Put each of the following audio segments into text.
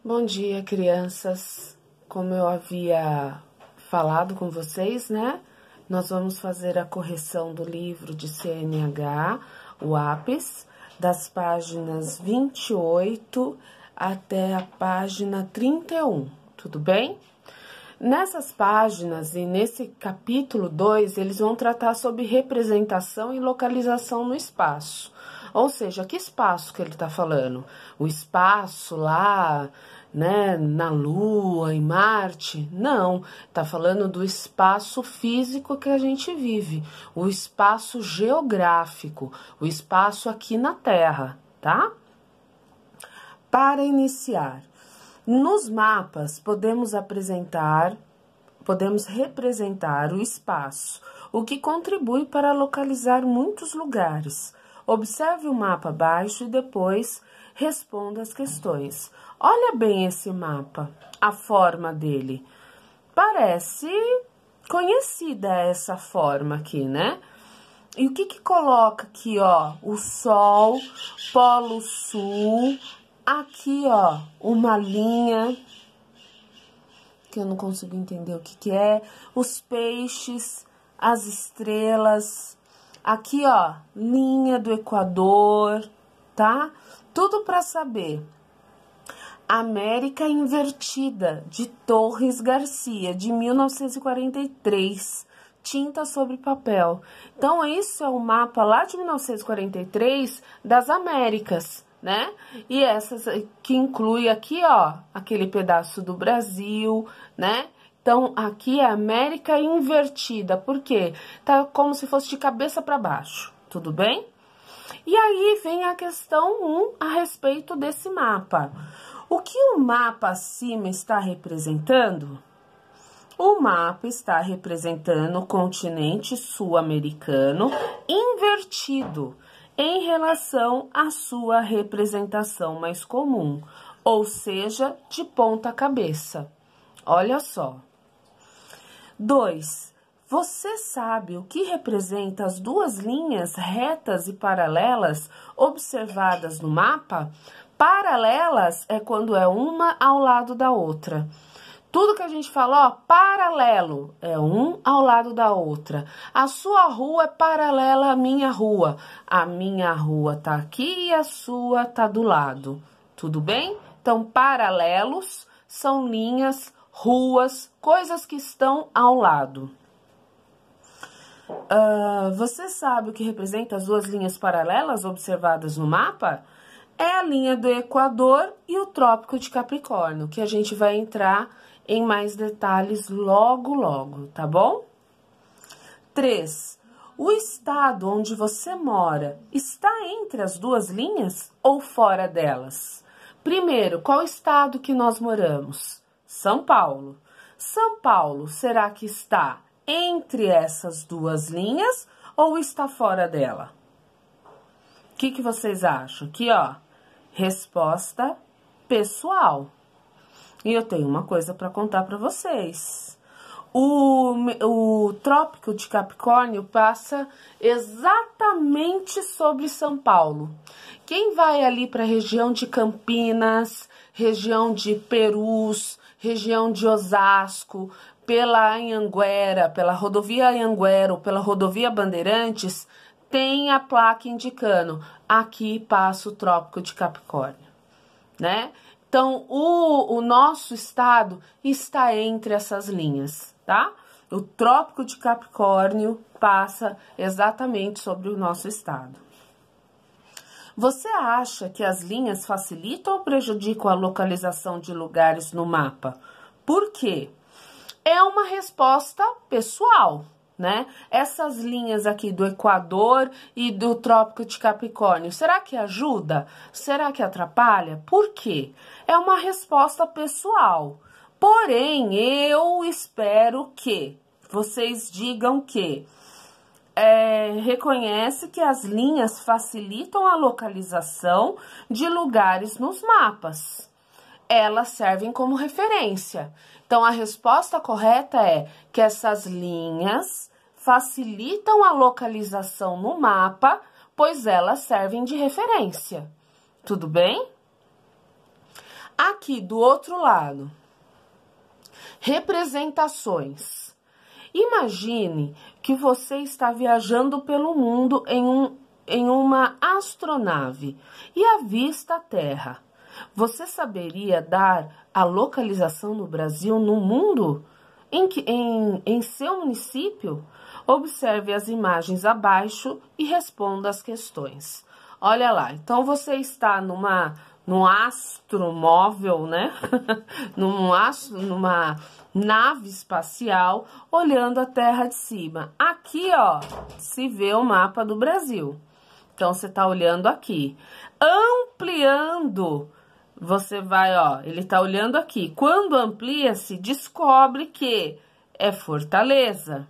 Bom dia, crianças. Como eu havia falado com vocês, né? Nós vamos fazer a correção do livro de CNH, o APES, das páginas 28 até a página 31, tudo bem? Nessas páginas e nesse capítulo 2, eles vão tratar sobre representação e localização no espaço. Ou seja, que espaço que ele está falando? O espaço lá, né, na Lua, em Marte? Não, está falando do espaço físico que a gente vive, o espaço geográfico, o espaço aqui na Terra, tá? Para iniciar, nos mapas podemos representar o espaço, o que contribui para localizar muitos lugares. Observe o mapa abaixo e depois responda as questões. Olha bem esse mapa, a forma dele. Parece conhecida essa forma aqui, né? E o que coloca aqui, ó? O Sol, Polo Sul, aqui, ó, uma linha, que eu não consigo entender o que é, os peixes, as estrelas, aqui, ó, linha do Equador, tá? Tudo para saber. América Invertida, de Torres Garcia, de 1943, tinta sobre papel. Então, isso é um mapa lá de 1943 das Américas, né? E essas que inclui aqui, ó, aquele pedaço do Brasil, né? Então, aqui é América Invertida, porque tá como se fosse de cabeça para baixo, tudo bem? E aí vem a questão 1 a respeito desse mapa. O que o mapa acima está representando? O mapa está representando o continente sul-americano invertido em relação à sua representação mais comum, ou seja, de ponta cabeça. Olha só. 2. Você sabe o que representa as duas linhas retas e paralelas observadas no mapa? Paralelas é quando é uma ao lado da outra. Tudo que a gente fala, ó, paralelo, é um ao lado da outra. A sua rua é paralela à minha rua. A minha rua tá aqui e a sua tá do lado. Tudo bem? Então, paralelos são linhas, ruas, coisas que estão ao lado. Você sabe o que representa as duas linhas paralelas observadas no mapa? É a linha do Equador e o Trópico de Capricórnio, que a gente vai entrar em mais detalhes logo, tá bom? 3. O estado onde você mora está entre as duas linhas ou fora delas? Primeiro, qual estado que nós moramos? São Paulo. São Paulo, será que está entre essas duas linhas ou está fora dela? O que vocês acham? Aqui, ó, resposta pessoal. E eu tenho uma coisa para contar para vocês. O Trópico de Capricórnio passa exatamente sobre São Paulo. Quem vai ali para a região de Campinas, região de Perus, região de Osasco, pela Anhanguera, pela rodovia Anhanguera ou pela rodovia Bandeirantes, tem a placa indicando, aqui passa o Trópico de Capricórnio, né? Então, o nosso estado está entre essas linhas, tá? O Trópico de Capricórnio passa exatamente sobre o nosso estado. Você acha que as linhas facilitam ou prejudicam a localização de lugares no mapa? Por quê? É uma resposta pessoal, né? Essas linhas aqui do Equador e do Trópico de Capricórnio, será que ajuda? Será que atrapalha? Por quê? É uma resposta pessoal. Porém, eu espero que vocês digam que reconhece que as linhas facilitam a localização de lugares nos mapas. Elas servem como referência. Então, a resposta correta é que essas linhas facilitam a localização no mapa, pois elas servem de referência. Tudo bem? Aqui do outro lado, representações. Imagine que você está viajando pelo mundo em uma astronave e avista a Terra. Você saberia dar a localização do Brasil no mundo? Em seu município? Observe as imagens abaixo e responda as questões. Olha lá, então você está num astromóvel, né? numa nave espacial, olhando a Terra de cima. Aqui, ó, se vê o mapa do Brasil. Então, você tá olhando aqui. Ampliando, você vai, ó, ele tá olhando aqui. Quando amplia-se, descobre que é Fortaleza.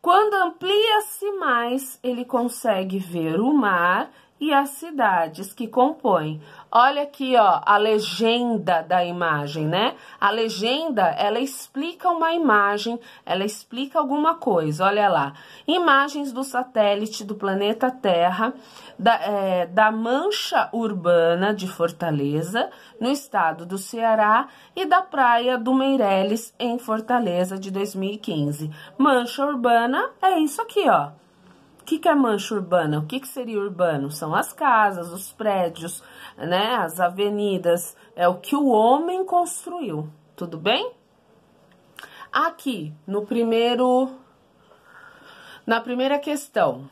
Quando amplia-se mais, ele consegue ver o mar e as cidades que compõem. Olha aqui, ó, a legenda da imagem, né? A legenda, ela explica uma imagem, ela explica alguma coisa. Olha lá, imagens do satélite do planeta Terra, da mancha urbana de Fortaleza, no estado do Ceará, e da praia do Meireles, em Fortaleza, de 2015. Mancha urbana é isso aqui, ó. O que é mancha urbana? O que seria urbano? São as casas, os prédios, né? As avenidas. É o que o homem construiu. Tudo bem? Aqui, na primeira questão.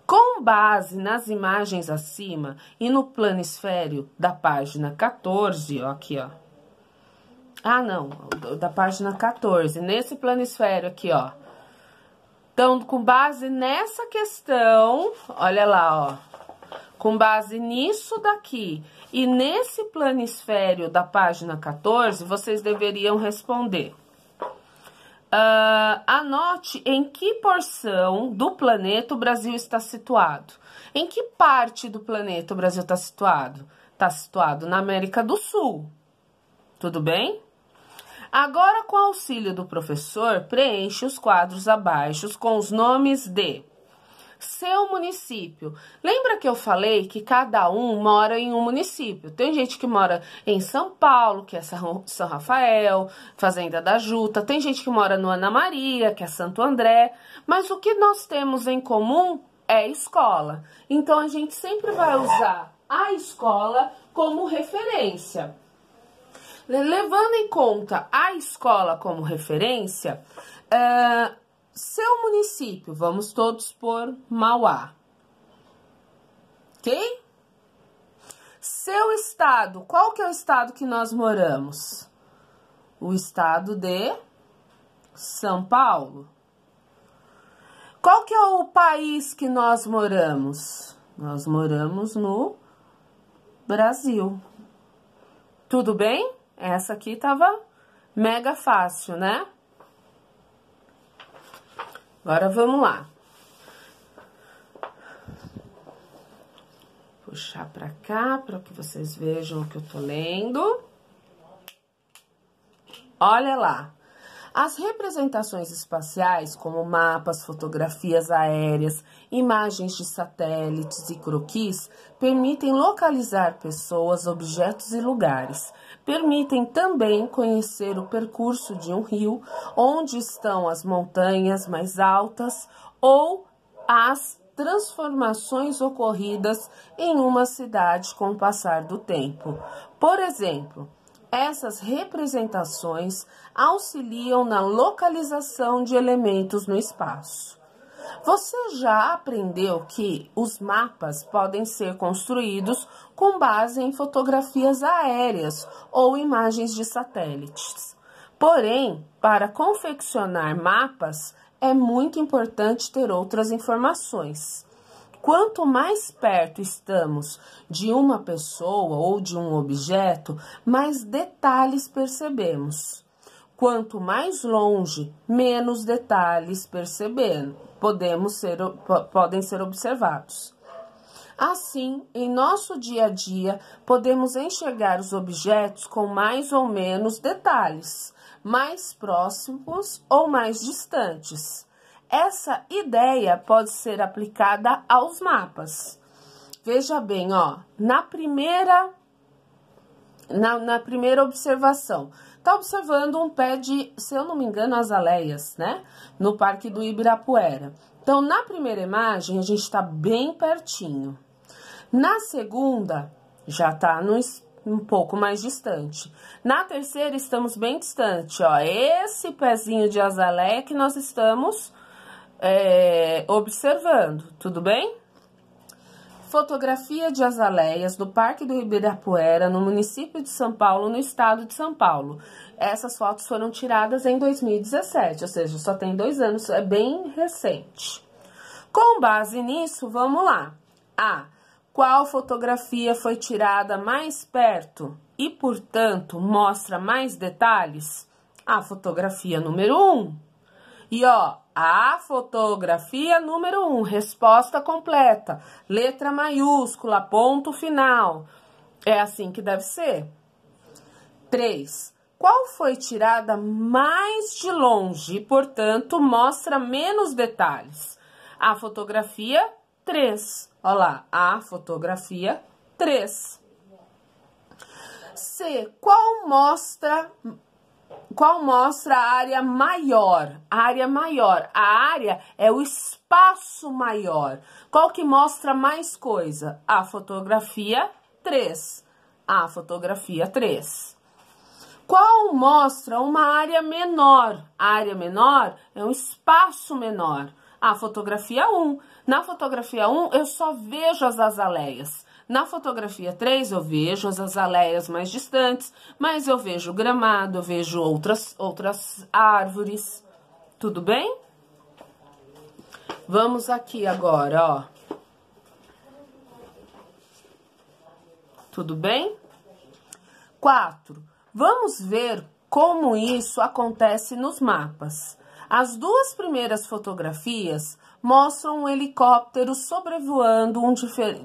Com base nas imagens acima e no planisfério da página 14, ó, aqui, ó. Ah, não, da página 14. Nesse planisfério aqui, ó. Então, com base nessa questão, olha lá, ó, com base nisso daqui e nesse planisfério da página 14, vocês deveriam responder. Anote em que porção do planeta o Brasil está situado. Em que parte do planeta o Brasil está situado? Está situado na América do Sul. Tudo bem? Agora, com o auxílio do professor, preencha os quadros abaixo com os nomes de seu município. Lembra que eu falei que cada um mora em um município? Tem gente que mora em São Paulo, que é São Rafael, Fazenda da Juta. Tem gente que mora no Ana Maria, que é Santo André. Mas o que nós temos em comum é escola. Então, a gente sempre vai usar a escola como referência. Levando em conta a escola como referência, seu município, vamos todos por Mauá, ok? Seu estado, qual que é o estado que nós moramos? O estado de São Paulo. Qual que é o país que nós moramos? Nós moramos no Brasil. Tudo bem? Essa aqui tava mega fácil, né? Agora vamos lá. Puxar pra cá, para que vocês vejam o que eu tô lendo. Olha lá. As representações espaciais, como mapas, fotografias aéreas, imagens de satélites e croquis, permitem localizar pessoas, objetos e lugares. Permitem também conhecer o percurso de um rio, onde estão as montanhas mais altas ou as transformações ocorridas em uma cidade com o passar do tempo. Por exemplo, essas representações auxiliam na localização de elementos no espaço. Você já aprendeu que os mapas podem ser construídos com base em fotografias aéreas ou imagens de satélites. Porém, para confeccionar mapas, é muito importante ter outras informações. Quanto mais perto estamos de uma pessoa ou de um objeto, mais detalhes percebemos. Quanto mais longe, menos detalhes podem ser observados. Assim, em nosso dia a dia, podemos enxergar os objetos com mais ou menos detalhes, mais próximos ou mais distantes. Essa ideia pode ser aplicada aos mapas. Veja bem, ó, na primeira na primeira observação. Tá observando um pé de, se eu não me engano, azaleias, né? No Parque do Ibirapuera. Então, na primeira imagem, a gente tá bem pertinho. Na segunda, já tá um pouco mais distante. Na terceira, estamos bem distante, ó. Esse pezinho de azaleia que nós estamos observando, tudo bem? Fotografia de azaleias do Parque do Ibirapuera, no município de São Paulo, no estado de São Paulo. Essas fotos foram tiradas em 2017, ou seja, só tem 2 anos, é bem recente. Com base nisso, vamos lá. Qual fotografia foi tirada mais perto e, portanto, mostra mais detalhes? A fotografia número 1. E, ó, a fotografia número 1, resposta completa, letra maiúscula, ponto final. É assim que deve ser. 3. Qual foi tirada mais de longe e, portanto, mostra menos detalhes? A fotografia 3. Olha lá, a fotografia 3. C. Qual mostra a área maior? A área maior. A área é o espaço maior. Qual que mostra mais coisa? A fotografia 3. A fotografia 3. Qual mostra uma área menor? A área menor é um espaço menor. A fotografia 1. Na fotografia 1, eu só vejo as azaleias. Na fotografia 3, eu vejo as azaleias mais distantes, mas eu vejo o gramado, eu vejo outras árvores. Tudo bem? Vamos aqui agora, ó. Tudo bem? 4. Vamos ver como isso acontece nos mapas. As 2 primeiras fotografias mostram um helicóptero sobrevoando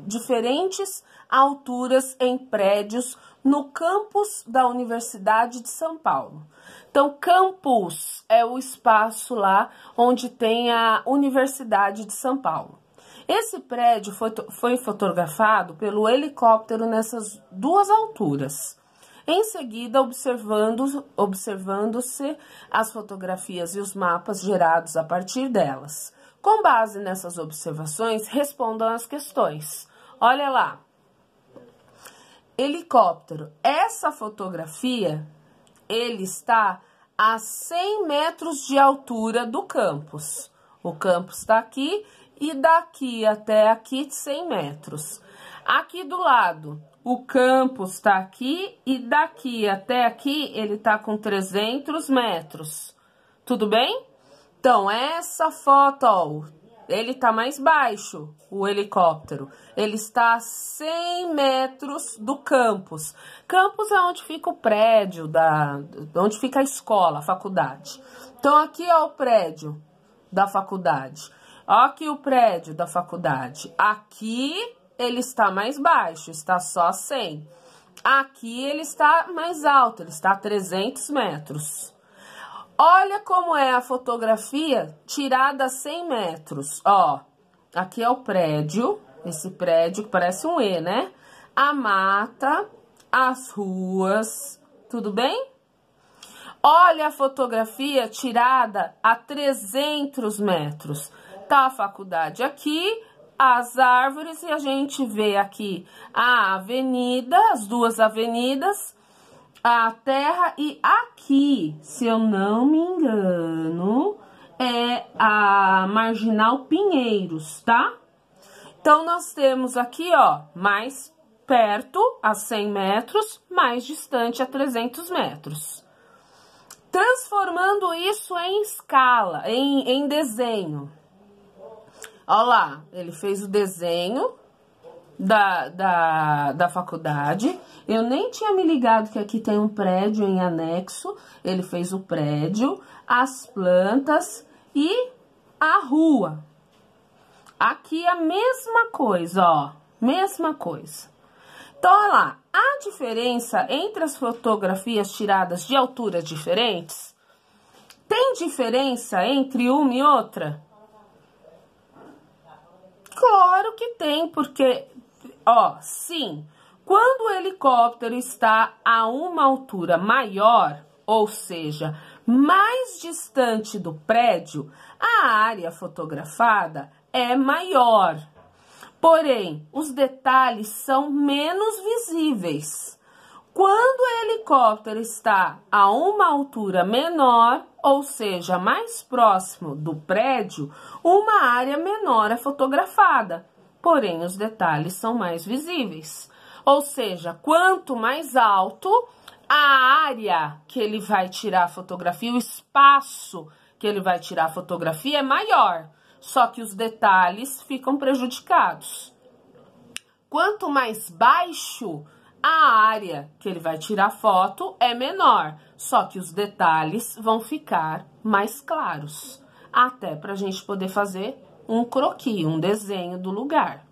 diferentes alturas em prédios no campus da Universidade de São Paulo. Então, campus é o espaço lá onde tem a Universidade de São Paulo. Esse prédio foi fotografado pelo helicóptero nessas 2 alturas. Em seguida, observando-se as fotografias e os mapas gerados a partir delas. Com base nessas observações, respondam as questões. Olha lá. Helicóptero. Essa fotografia, ele está a 100 metros de altura do campus. O campus está aqui e daqui até aqui 100 metros. Aqui do lado, o campus está aqui e daqui até aqui ele está com 300 metros. Tudo bem? Então, essa foto, ó, ele está mais baixo, o helicóptero. Ele está a 100 metros do campus. Campus é onde fica o prédio, onde fica a escola, a faculdade. Então, aqui é o prédio da faculdade. Ó, aqui o prédio da faculdade. Aqui ele está mais baixo, está só 100. Aqui ele está mais alto, ele está a 300 metros. Olha como é a fotografia tirada a 100 metros. Ó, aqui é o prédio, esse prédio que parece um E, né? A mata, as ruas, tudo bem? Olha a fotografia tirada a 300 metros. Tá a faculdade aqui, as árvores, e a gente vê aqui a avenida, as 2 avenidas, a terra, e aqui, se eu não me engano, é a Marginal Pinheiros, tá? Então, nós temos aqui, ó, mais perto, a 100 metros, mais distante, a 300 metros. Transformando isso em escala, em desenho. Olha lá, ele fez o desenho da faculdade. Eu nem tinha me ligado que aqui tem um prédio em anexo. Ele fez o prédio, as plantas e a rua. Aqui a mesma coisa, ó, mesma coisa. Então, olha lá, a diferença entre as fotografias tiradas de alturas diferentes, tem diferença entre uma e outra? Claro que tem, porque, ó, sim, Quando o helicóptero está a uma altura maior, ou seja, mais distante do prédio, a área fotografada é maior. Porém, os detalhes são menos visíveis. Quando o helicóptero está a uma altura menor, ou seja, mais próximo do prédio, uma área menor é fotografada, porém os detalhes são mais visíveis. Ou seja, quanto mais alto, a área que ele vai tirar a fotografia, o espaço que ele vai tirar a fotografia é maior, só que os detalhes ficam prejudicados. Quanto mais baixo, a área que ele vai tirar foto é menor, só que os detalhes vão ficar mais claros, até para a gente poder fazer um croquis, um desenho do lugar.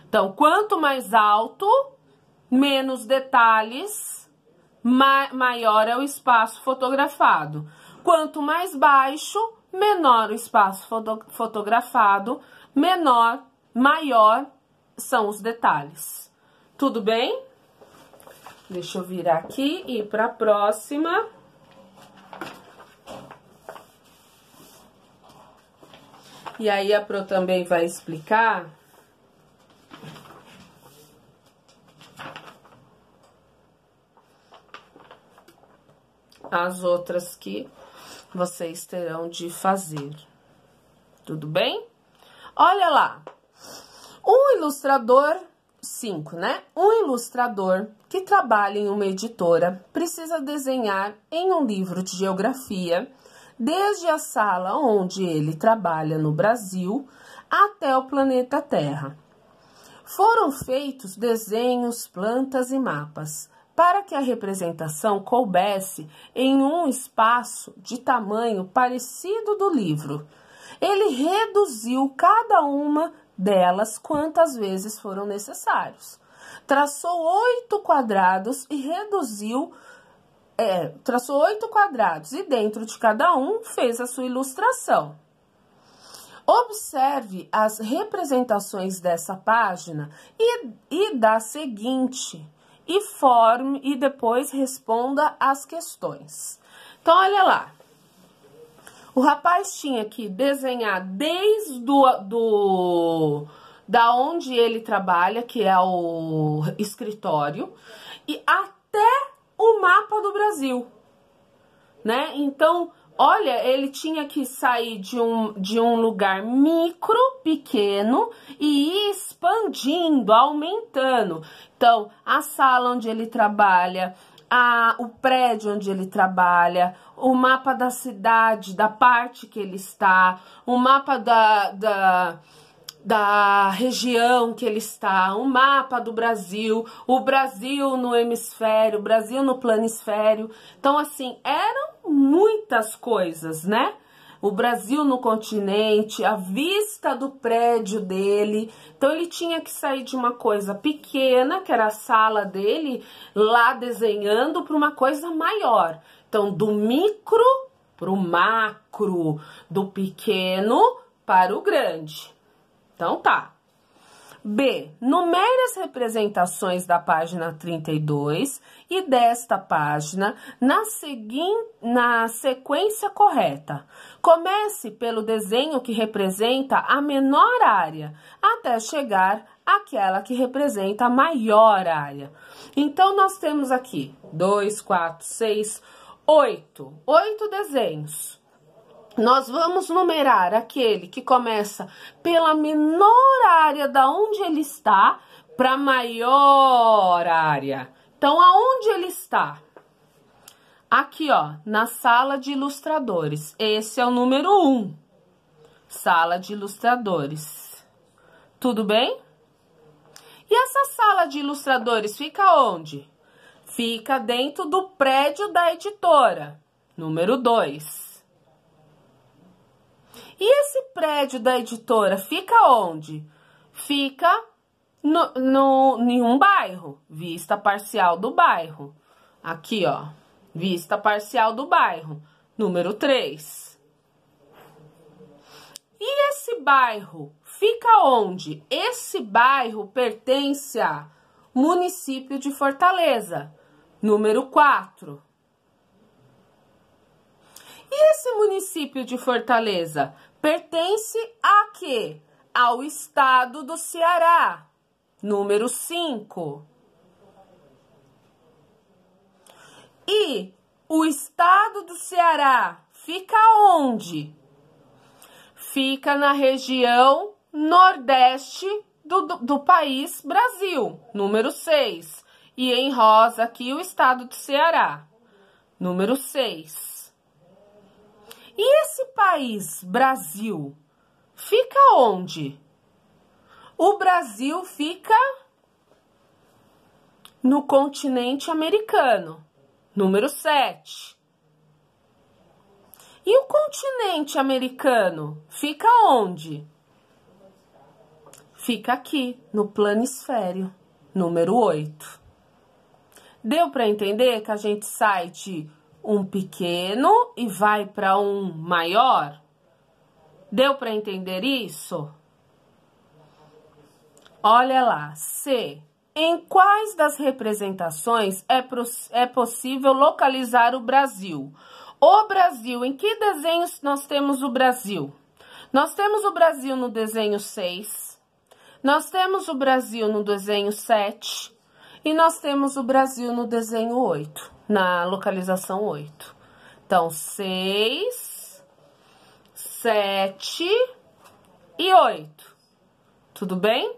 Então, quanto mais alto, menos detalhes, maior é o espaço fotografado. Quanto mais baixo, menor o espaço fotografado, maior são os detalhes. Tudo bem? Deixa eu virar aqui e ir para a próxima. E aí a Pro também vai explicar as outras que vocês terão de fazer. Tudo bem? Olha lá. Um ilustrador 5, né? Um ilustrador que trabalha em uma editora precisa desenhar em um livro de geografia, desde a sala onde ele trabalha no Brasil até o planeta Terra. Foram feitos desenhos, plantas e mapas para que a representação coubesse em um espaço de tamanho parecido do livro. Ele reduziu cada uma delas quantas vezes foram necessários. Traçou 8 quadrados e traçou 8 quadrados e dentro de cada um fez a sua ilustração. Observe as representações dessa página e da seguinte e depois responda as questões. Então, olha lá. O rapaz tinha que desenhar desde da onde ele trabalha, que é o escritório, e até o mapa do Brasil, né? Então, olha, ele tinha que sair de um lugar pequeno, e ir expandindo, aumentando. Então, a sala onde ele trabalha, o prédio onde ele trabalha, o mapa da cidade, da parte que ele está, o mapa da região que ele está, o mapa do Brasil, o Brasil no hemisfério, o Brasil no planisfério. Então, assim, eram muitas coisas, né? O Brasil no continente, a vista do prédio dele. Então, ele tinha que sair de uma coisa pequena, que era a sala dele, lá desenhando, para uma coisa maior. Então, do micro para o macro, do pequeno para o grande. Então, tá. B. Numere as representações da página 32 e desta página na sequência correta. Comece pelo desenho que representa a menor área, até chegar àquela que representa a maior área. Então, nós temos aqui 2, 4, 6, 8. 8 desenhos. Nós vamos numerar aquele que começa pela menor área da onde ele está para a maior área. Então, aonde ele está? Aqui, ó, na sala de ilustradores. Esse é o número 1. Sala de ilustradores. Tudo bem? E essa sala de ilustradores fica onde? Fica dentro do prédio da editora. Número 2. E esse prédio da editora fica onde? Fica em um bairro, vista parcial do bairro. Aqui, ó, vista parcial do bairro, número 3. E esse bairro fica onde? Esse bairro pertence a município de Fortaleza. Número 4. E esse município de Fortaleza pertence a quê? Ao estado do Ceará. Número 5. E o estado do Ceará fica onde? Fica na região nordeste do país Brasil. Número 6. E em rosa aqui o estado do Ceará. Número 6. E esse país Brasil fica onde? O Brasil fica no continente americano. Número 7. E o continente americano fica onde? Fica aqui, no planisfério. Número 8. Deu para entender que a gente sai de um pequeno e vai para um maior? Deu para entender isso? Olha lá, C. Em quais das representações é possível localizar o Brasil? O Brasil, em que desenhos nós temos o Brasil? Nós temos o Brasil no desenho 6, nós temos o Brasil no desenho 7 e nós temos o Brasil no desenho 8, na localização 8. Então, 6, 7 e 8. Tudo bem?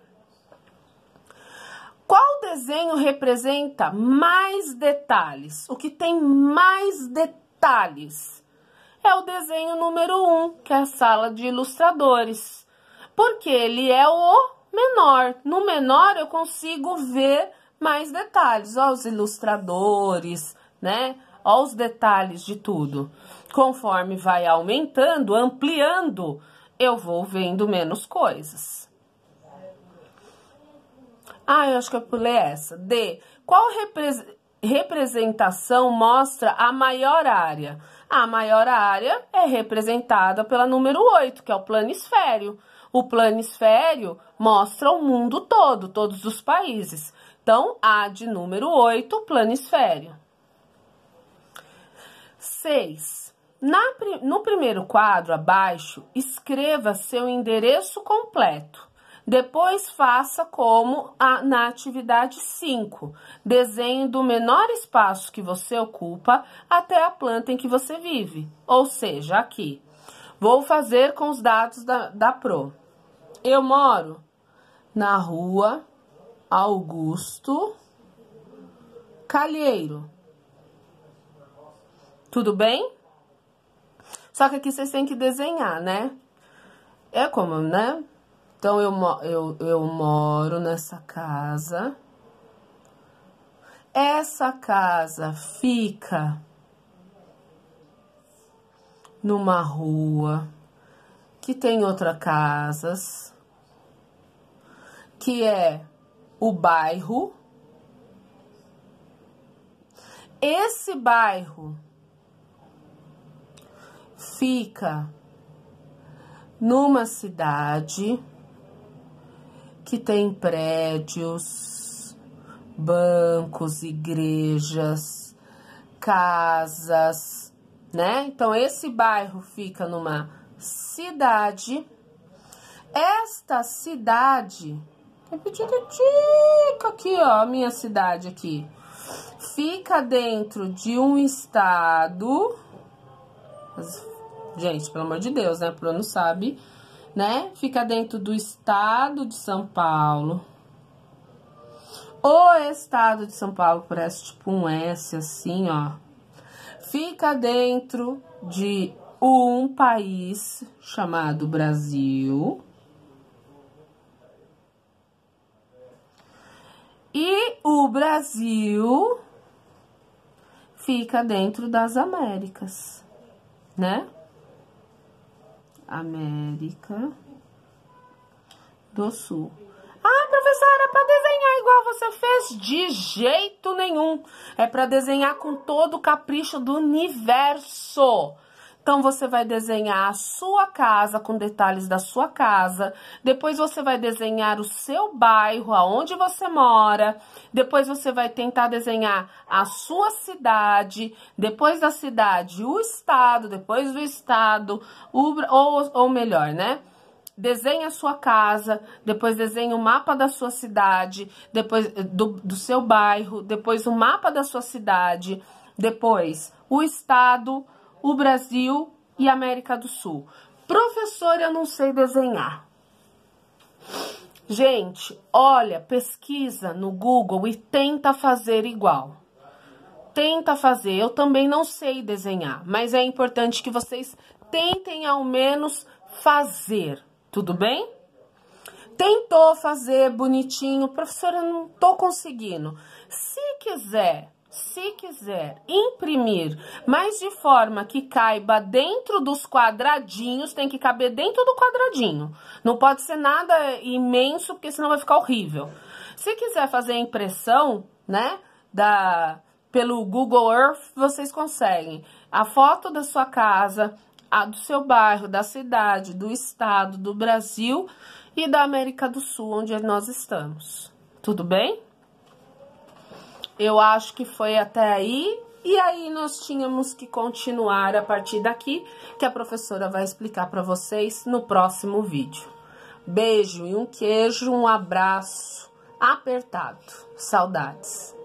Qual desenho representa mais detalhes? O que tem mais detalhes? É o desenho número 1, que é a sala de ilustradores. Porque ele é o menor. No menor eu consigo ver mais detalhes. Ó, os ilustradores, né? Ó, os detalhes de tudo. Conforme vai aumentando, ampliando, eu vou vendo menos coisas. Ah, eu acho que eu pulei essa. D. Qual representação mostra a maior área? A maior área é representada pela número 8, que é o planisfério. O planisfério mostra o mundo todo, todos os países. Então, A de número 8, planisfério. 6. No primeiro quadro, abaixo, escreva seu endereço completo. Depois, faça como na atividade 5. Desenhe do menor espaço que você ocupa até a planta em que você vive. Ou seja, aqui. Vou fazer com os dados da Pro. Eu moro na rua Augusto Calheiro. Tudo bem? Só que aqui vocês têm que desenhar, né? É como, né? Então, eu moro nessa casa. Essa casa fica numa rua que tem outras casas, que é o bairro. Esse bairro fica numa cidade que tem prédios, bancos, igrejas, casas, né? Então, esse bairro fica numa cidade. Esta cidade, aqui, ó, a minha cidade aqui, fica dentro de um estado. Gente, pelo amor de Deus, né? Pro não sabe, né? Fica dentro do estado de São Paulo. O estado de São Paulo parece tipo um S assim, ó. Fica dentro de um país chamado Brasil. E o Brasil fica dentro das Américas, né? América do Sul. Ah, professora, é para desenhar igual você fez? De jeito nenhum. É para desenhar com todo o capricho do universo. Então, você vai desenhar a sua casa com detalhes da sua casa. Depois, você vai desenhar o seu bairro, aonde você mora. Depois, você vai tentar desenhar a sua cidade. Depois da cidade, o estado. Depois do estado, ou melhor, né? Desenha a sua casa, depois desenha o mapa da sua cidade, depois do seu bairro, depois o mapa da sua cidade, depois o estado, o Brasil e a América do Sul. Professor, eu não sei desenhar. Gente, olha, pesquisa no Google e tenta fazer igual. Tenta fazer. Eu também não sei desenhar, mas é importante que vocês tentem ao menos fazer. Tudo bem? Tentou fazer bonitinho, professora, eu não tô conseguindo. Se quiser imprimir, mas de forma que caiba dentro dos quadradinhos, tem que caber dentro do quadradinho. Não pode ser nada imenso, porque senão vai ficar horrível. Se quiser fazer a impressão, né, pelo Google Earth, vocês conseguem. A foto da sua casa, a do seu bairro, da cidade, do estado, do Brasil e da América do Sul, onde nós estamos. Tudo bem? Eu acho que foi até aí, e aí nós tínhamos que continuar a partir daqui, que a professora vai explicar para vocês no próximo vídeo. Beijo e um queijo, um abraço apertado. Saudades!